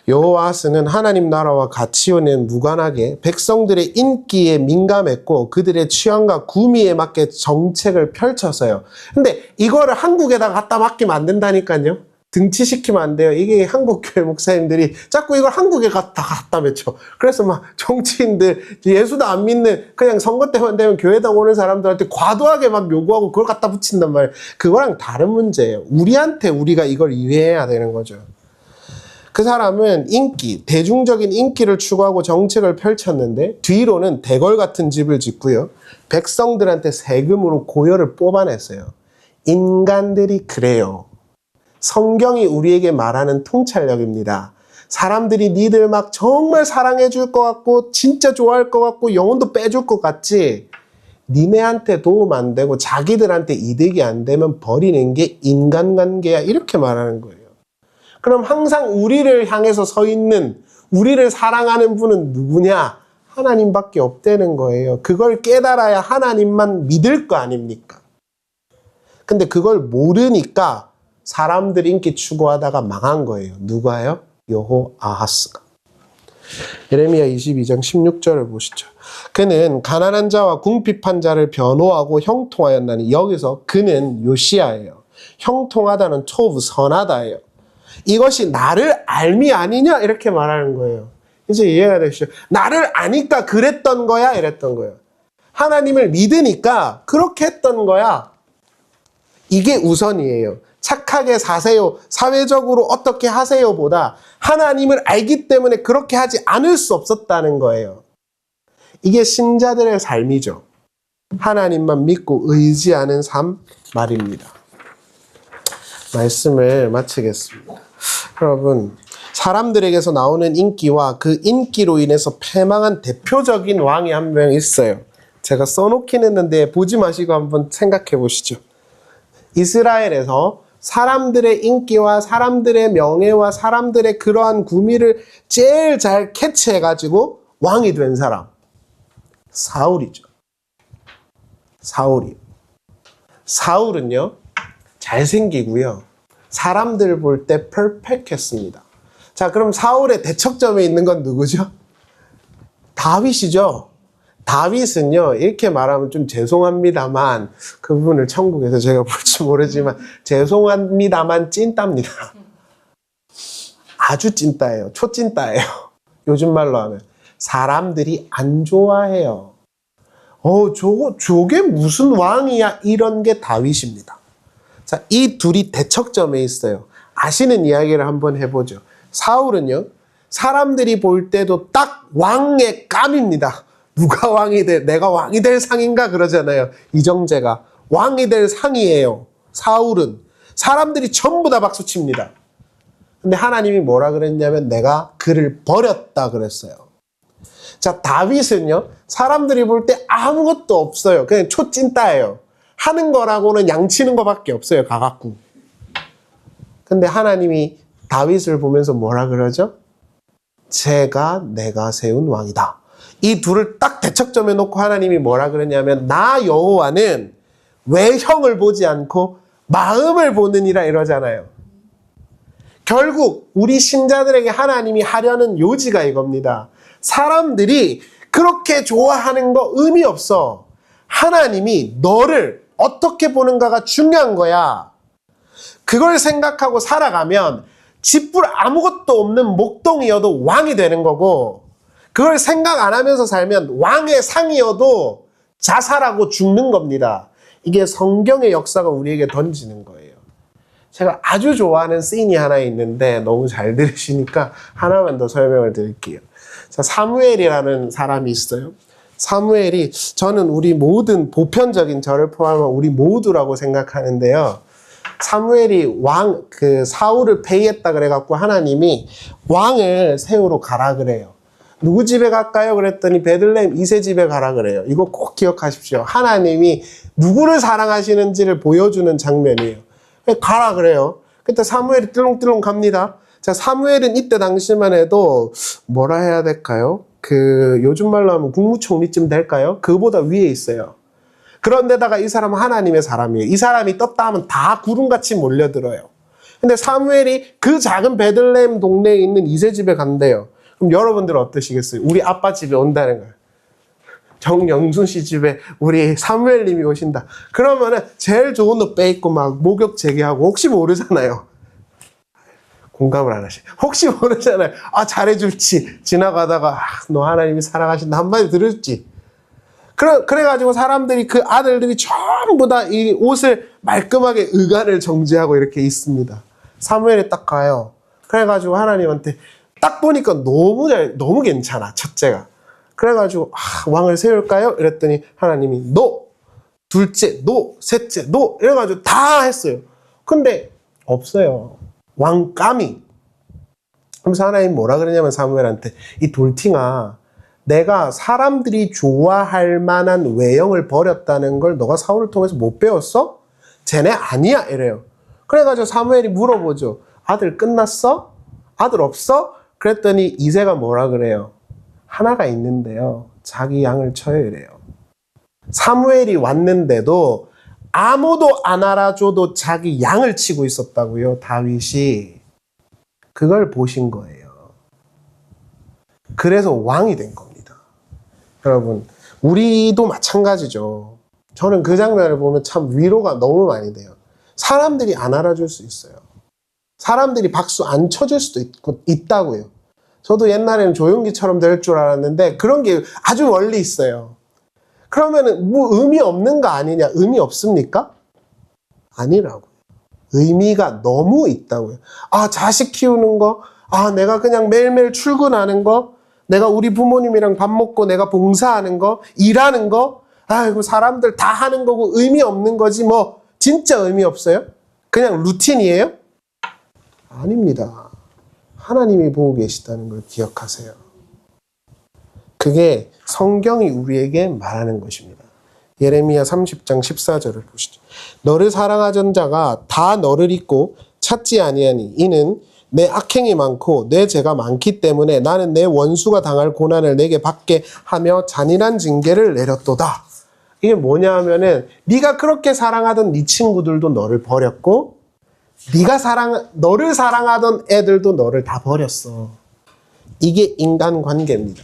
여호와하스는 하나님 나라와 가치원에 무관하게 백성들의 인기에 민감했고 그들의 취향과 구미에 맞게 정책을 펼쳐서요. 근데 이거를 한국에다 갖다 맡기면 안 된다니까요. 등치시키면 안 돼요. 이게 한국 교회 목사님들이 자꾸 이걸 한국에 갖다 맺혀. 그래서 막 정치인들, 예수도 안 믿는 그냥 선거 때만 되면 교회당 오는 사람들한테 과도하게 막 요구하고 그걸 갖다 붙인단 말이에요. 그거랑 다른 문제예요. 우리가 이걸 이해해야 되는 거죠. 그 사람은 대중적인 인기를 추구하고 정책을 펼쳤는데 뒤로는 대궐 같은 집을 짓고요. 백성들한테 세금으로 고열을 뽑아냈어요. 인간들이 그래요. 성경이 우리에게 말하는 통찰력입니다. 사람들이 니들 막 정말 사랑해 줄 것 같고 진짜 좋아할 것 같고 영혼도 빼줄 것 같지 니네한테 도움 안 되고 자기들한테 이득이 안 되면 버리는 게 인간관계야 이렇게 말하는 거예요. 그럼 항상 우리를 향해서 서 있는 우리를 사랑하는 분은 누구냐? 하나님밖에 없다는 거예요. 그걸 깨달아야 하나님만 믿을 거 아닙니까? 근데 그걸 모르니까 사람들 인기 추구하다가 망한 거예요. 누가요? 여호아하스가. 예레미야 22장 16절을 보시죠. 그는 가난한 자와 궁핍한 자를 변호하고 형통하였나니 여기서 그는 요시야예요. 형통하다는 토브 선하다예요. 이것이 나를 알미 아니냐 이렇게 말하는 거예요. 이제 이해가 되시죠? 나를 아니까 그랬던 거야 이랬던 거예요. 하나님을 믿으니까 그렇게 했던 거야. 이게 우선이에요. 착하게 사세요. 사회적으로 어떻게 하세요 보다 하나님을 알기 때문에 그렇게 하지 않을 수 없었다는 거예요. 이게 신자들의 삶이죠. 하나님만 믿고 의지하는 삶 말입니다. 말씀을 마치겠습니다. 여러분, 사람들에게서 나오는 인기와 그 인기로 인해서 패망한 대표적인 왕이 한 명 있어요. 제가 써놓긴 했는데 보지 마시고 한번 생각해 보시죠. 이스라엘에서 사람들의 인기와 사람들의 명예와 사람들의 그러한 구미를 제일 잘 캐치해가지고 왕이 된 사람. 사울이죠. 사울은요, 잘생기고요. 사람들 볼 때 퍼펙트했습니다. 자, 그럼 사울의 대척점에 있는 건 누구죠? 다윗이죠. 다윗은요, 이렇게 말하면 좀 죄송합니다만, 그분을 천국에서 제가 볼지 모르지만, 죄송합니다만 찐따입니다. 아주 찐따예요. 초찐따예요. 요즘 말로 하면. 사람들이 안 좋아해요. 저게 무슨 왕이야? 이런 게 다윗입니다. 자, 이 둘이 대척점에 있어요. 아시는 이야기를 한번 해보죠. 사울은요, 사람들이 볼 때도 딱 왕의 감입니다. 누가 왕이 내가 왕이 될 상인가 그러잖아요. 이정재가. 왕이 될 상이에요. 사울은. 사람들이 전부 다 박수칩니다. 근데 하나님이 뭐라 그랬냐면 내가 그를 버렸다 그랬어요. 자, 다윗은요, 사람들이 볼 때 아무것도 없어요. 그냥 초찐따예요. 하는 거라고는 양치는 거밖에 없어요, 가갖고. 근데 하나님이 다윗을 보면서 뭐라 그러죠? 내가 세운 왕이다. 이 둘을 딱 대척점에 놓고 하나님이 뭐라 그러냐면, 나 여호와는 외형을 보지 않고 마음을 보느니라 이러잖아요. 결국 우리 신자들에게 하나님이 하려는 요지가 이겁니다. 사람들이 그렇게 좋아하는 거 의미 없어. 하나님이 너를 어떻게 보는가가 중요한 거야. 그걸 생각하고 살아가면 짓불 아무것도 없는 목동이어도 왕이 되는 거고, 그걸 생각 안 하면서 살면 왕의 상이어도 자살하고 죽는 겁니다. 이게 성경의 역사가 우리에게 던지는 거예요. 제가 아주 좋아하는 씬이 하나 있는데 너무 잘 들으시니까 하나만 더 설명을 드릴게요. 자, 사무엘이라는 사람이 있어요. 사무엘이, 저는 우리 모든 보편적인 저를 포함한 우리 모두라고 생각하는데요. 사무엘이 사울을 폐위했다 그래갖고 하나님이 왕을 세우러 가라 그래요. 누구 집에 갈까요? 그랬더니 베들레헴 이세 집에 가라 그래요. 이거 꼭 기억하십시오. 하나님이 누구를 사랑하시는지를 보여주는 장면이에요. 가라 그래요. 그때 사무엘이 뜰렁뜰렁 갑니다. 자, 사무엘은 이때 당시만 해도 뭐라 해야 될까요? 요즘 말로 하면 국무총리쯤 될까요? 그보다 위에 있어요. 그런데다가 이 사람은 하나님의 사람이에요. 이 사람이 떴다 하면 다 구름같이 몰려들어요. 근데 사무엘이 그 작은 베들레헴 동네에 있는 이세 집에 간대요. 그럼 여러분들은 어떠시겠어요? 우리 아빠 집에 온다는 거예요. 정영순 씨 집에 우리 사무엘님이 오신다. 그러면은 제일 좋은 옷 빼입고 막 목욕 재개하고, 혹시 모르잖아요. 공감을 안 하시. 혹시 모르잖아요. 아, 잘해줄지. 지나가다가 너 하나님이 사랑하신다 한마디 들을지. 그래가지고 사람들이, 그 아들들이 전부 다 이 옷을 말끔하게 의관을 정지하고 이렇게 있습니다. 사무엘이 딱 가요. 그래가지고 하나님한테 딱 보니까 너무 괜찮아, 첫째가. 그래가지고 왕을 세울까요? 이랬더니 하나님이 노, 둘째 노, 셋째 노, 이래가지고 다 했어요. 근데 없어요, 왕감이. 그래서 하나님 뭐라 그러냐면 사무엘한테, 이 돌팅아, 내가 사람들이 좋아할 만한 외형을 버렸다는 걸 너가 사울을 통해서 못 배웠어? 쟤네 아니야 이래요. 그래가지고 사무엘이 물어보죠. 아들 끝났어? 아들 없어? 그랬더니 이새가 뭐라 그래요? 하나가 있는데요, 자기 양을 쳐요 이래요. 사무엘이 왔는데도 아무도 안 알아줘도 자기 양을 치고 있었다고요, 다윗이. 그걸 보신 거예요. 그래서 왕이 된 겁니다. 여러분, 우리도 마찬가지죠. 저는 그 장면을 보면 참 위로가 너무 많이 돼요. 사람들이 안 알아줄 수 있어요. 사람들이 박수 안 쳐줄 수도 있다고요. 저도 옛날에는 조용기처럼 될 줄 알았는데 그런 게 아주 멀리 있어요. 그러면은 뭐 의미 없는 거 아니냐? 의미 없습니까? 아니라고요. 의미가 너무 있다고요. 아, 자식 키우는 거, 내가 그냥 매일매일 출근하는 거, 내가 우리 부모님이랑 밥 먹고 내가 봉사하는 거, 일하는 거, 아이고 사람들 다 하는 거고 의미 없는 거지 뭐. 진짜 의미 없어요? 그냥 루틴이에요? 아닙니다. 하나님이 보고 계시다는 걸 기억하세요. 그게 성경이 우리에게 말하는 것입니다. 예레미야 30장 14절을 보시죠. 너를 사랑하던 자가 다 너를 잊고 찾지 아니하니 이는 내 악행이 많고 내 죄가 많기 때문에 나는 내 원수가 당할 고난을 내게 받게 하며 잔인한 징계를 내렸도다. 이게 뭐냐 하면은, 네가 그렇게 사랑하던 네 친구들도 너를 버렸고, 너를 사랑하던 애들도 너를 다 버렸어. 이게 인간관계입니다.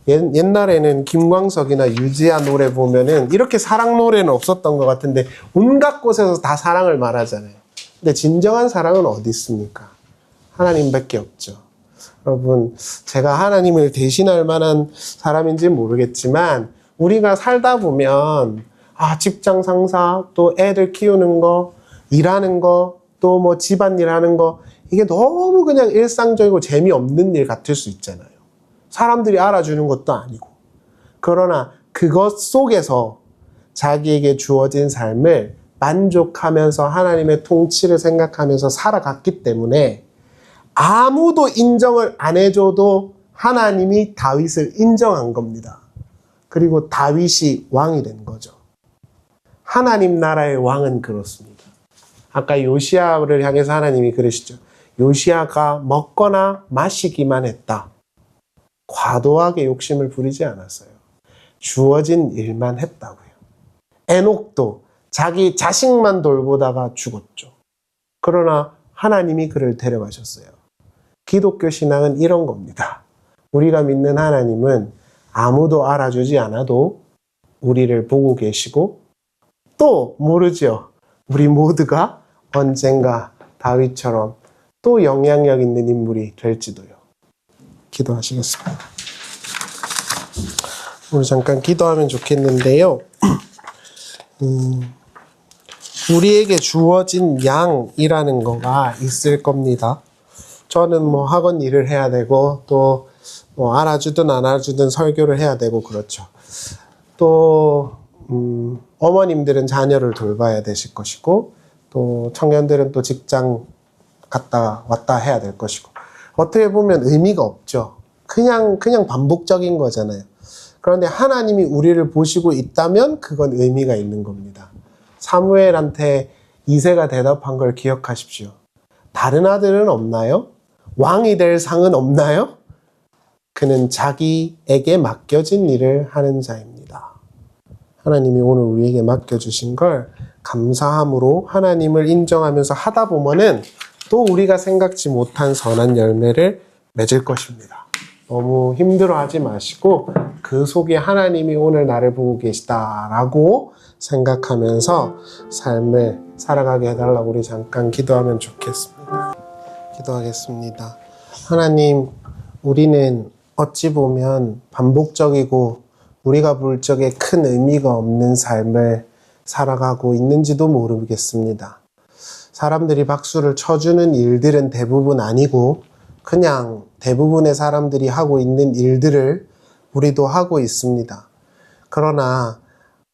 옛날에는 김광석이나 유지아 노래 보면은 이렇게 사랑 노래는 없었던 것 같은데 온갖 곳에서 다 사랑을 말하잖아요. 근데 진정한 사랑은 어디 있습니까? 하나님밖에 없죠. 여러분, 제가 하나님을 대신할 만한 사람인지는 모르겠지만 우리가 살다 보면 직장 상사, 또 애들 키우는 거, 일하는 거, 또 뭐 집안일 하는 거, 이게 너무 그냥 일상적이고 재미없는 일 같을 수 있잖아요. 사람들이 알아주는 것도 아니고. 그러나 그것 속에서 자기에게 주어진 삶을 만족하면서 하나님의 통치를 생각하면서 살아갔기 때문에 아무도 인정을 안 해줘도 하나님이 다윗을 인정한 겁니다. 그리고 다윗이 왕이 된 거죠. 하나님 나라의 왕은 그렇습니다. 아까 요시야를 향해서 하나님이 그러시죠. 요시야가 먹거나 마시기만 했다. 과도하게 욕심을 부리지 않았어요. 주어진 일만 했다고요. 에녹도 자기 자식만 돌보다가 죽었죠. 그러나 하나님이 그를 데려가셨어요. 기독교 신앙은 이런 겁니다. 우리가 믿는 하나님은 아무도 알아주지 않아도 우리를 보고 계시고 또 모르죠. 우리 모두가 언젠가 다윗처럼 또 영향력 있는 인물이 될지도요. 기도하시겠습니다. 우리 잠깐 기도하면 좋겠는데요. 우리에게 주어진 양이라는 거가 있을 겁니다. 저는 학원 일을 해야 되고 또 알아주든 안 알아주든 설교를 해야 되고 그렇죠. 또 어머님들은 자녀를 돌봐야 되실 것이고 또 청년들은 또 직장 갔다 왔다 해야 될 것이고 어떻게 보면 의미가 없죠. 그냥 반복적인 거잖아요. 그런데 하나님이 우리를 보시고 있다면 그건 의미가 있는 겁니다. 사무엘한테 이새가 대답한 걸 기억하십시오. 다른 아들은 없나요? 왕이 될 상은 없나요? 그는 자기에게 맡겨진 일을 하는 자입니다. 하나님이 오늘 우리에게 맡겨주신 걸 감사함으로 하나님을 인정하면서 하다 보면은 또 우리가 생각지 못한 선한 열매를 맺을 것입니다. 너무 힘들어하지 마시고 그 속에 하나님이 오늘 나를 보고 계시다라고 생각하면서 삶을 살아가게 해달라고 우리 잠깐 기도하면 좋겠습니다. 기도하겠습니다. 하나님, 우리는 어찌 보면 반복적이고 우리가 볼 적에 큰 의미가 없는 삶을 살아가고 있는지도 모르겠습니다. 사람들이 박수를 쳐주는 일들은 대부분 아니고 그냥 대부분의 사람들이 하고 있는 일들을 우리도 하고 있습니다. 그러나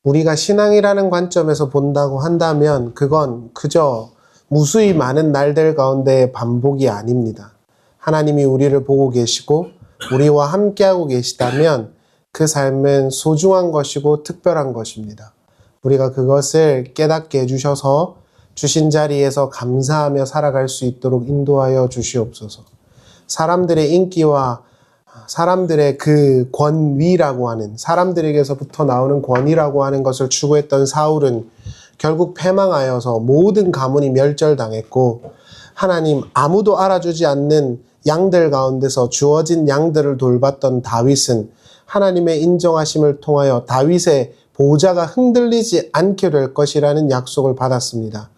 우리가 신앙이라는 관점에서 본다고 한다면 그건 그저 무수히 많은 날들 가운데의 반복이 아닙니다. 하나님이 우리를 보고 계시고 우리와 함께하고 계시다면 그 삶은 소중한 것이고 특별한 것입니다. 우리가 그것을 깨닫게 해주셔서 주신 자리에서 감사하며 살아갈 수 있도록 인도하여 주시옵소서. 사람들의 인기와 사람들의 그 권위라고 하는, 사람들에게서부터 나오는 권위라고 하는 것을 추구했던 사울은 결국 패망하여서 모든 가문이 멸절당했고, 하나님 아무도 알아주지 않는 양들 가운데서 주어진 양들을 돌봤던 다윗은 하나님의 인정하심을 통하여 다윗의 보좌가 흔들리지 않게 될 것이라는 약속을 받았습니다.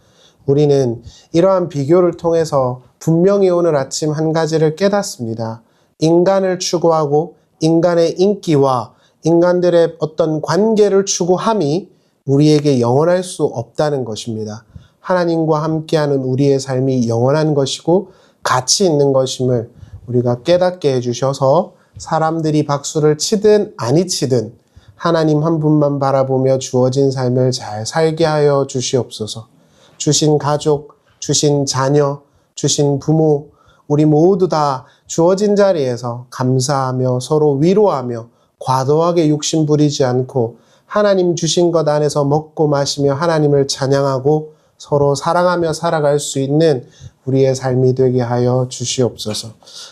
우리는 이러한 비교를 통해서 분명히 오늘 아침 한 가지를 깨닫습니다. 인간을 추구하고 인간의 인기와 인간들의 어떤 관계를 추구함이 우리에게 영원할 수 없다는 것입니다. 하나님과 함께하는 우리의 삶이 영원한 것이고 가치 있는 것임을 우리가 깨닫게 해주셔서 사람들이 박수를 치든 아니 치든 하나님 한 분만 바라보며 주어진 삶을 잘 살게 하여 주시옵소서. 주신 가족, 주신 자녀, 주신 부모, 우리 모두 다 주어진 자리에서 감사하며 서로 위로하며 과도하게 욕심 부리지 않고 하나님 주신 것 안에서 먹고 마시며 하나님을 찬양하고 서로 사랑하며 살아갈 수 있는 우리의 삶이 되게 하여 주시옵소서.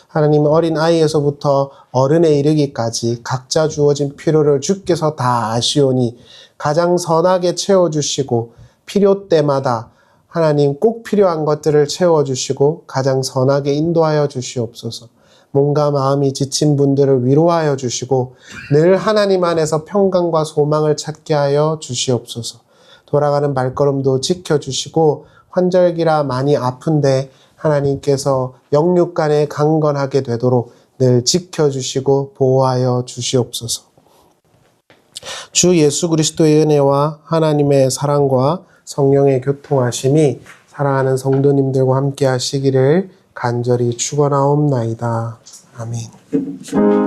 하나님, 어린 아이에서부터 어른에 이르기까지 각자 주어진 필요를 주께서 다 아시오니 가장 선하게 채워주시고 필요 때마다 하나님 꼭 필요한 것들을 채워주시고 가장 선하게 인도하여 주시옵소서. 몸과 마음이 지친 분들을 위로하여 주시고 늘 하나님 안에서 평강과 소망을 찾게 하여 주시옵소서. 돌아가는 발걸음도 지켜주시고 환절기라 많이 아픈데 하나님께서 영육간에 강건하게 되도록 늘 지켜주시고 보호하여 주시옵소서. 주 예수 그리스도의 은혜와 하나님의 사랑과 성령의 교통하심이 사랑하는 성도님들과 함께 하시기를 간절히 축원하옵나이다. 아멘.